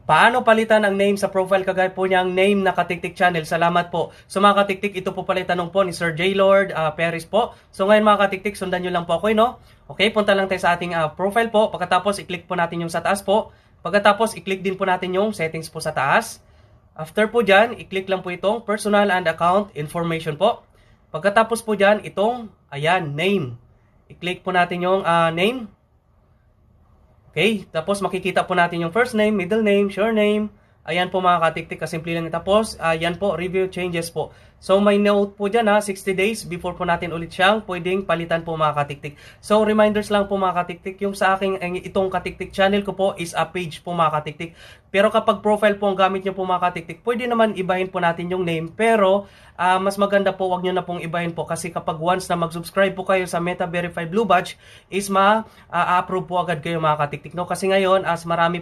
Paano palitan ang name sa profile kagaya po niyang name na Katiktik Channel? Salamat po. So mga Katiktik, ito po pala yung tanong po ni Sir J. Lord Perez po. So ngayon mga Katiktik, sundan nyo lang po ako, no? Okay, punta lang tayo sa ating profile po. Pagkatapos, i-click po natin yung sa taas po. Pagkatapos, i-click din po natin yung settings po sa taas. After po dyan, i-click lang po itong personal and account information po. Pagkatapos po dyan, itong, ayan, name. I-click po natin yung name. Okay, tapos makikita po natin yung first name, middle name, surname. Ayan po mga Katiktik, kasimple lang. Tapos, ayan po, review changes po. So, may note po dyan 60 days before po natin ulit siyang pwedeng palitan po mga Katiktik. So, reminders lang po mga Katiktik, yung sa aking, itong Katiktik channel ko po is a page po mga Katiktik. Pero kapag profile po ang gamit nyo po mga Katiktik, pwede naman ibahin po natin yung name. Pero, mas maganda po, wag nyo na pong ibahin po. Kasi kapag once na mag-subscribe po kayo sa Meta Verified Blue Badge, is ma-approve po agad kayo mga Katiktik. No? Kasi ngayon, as marami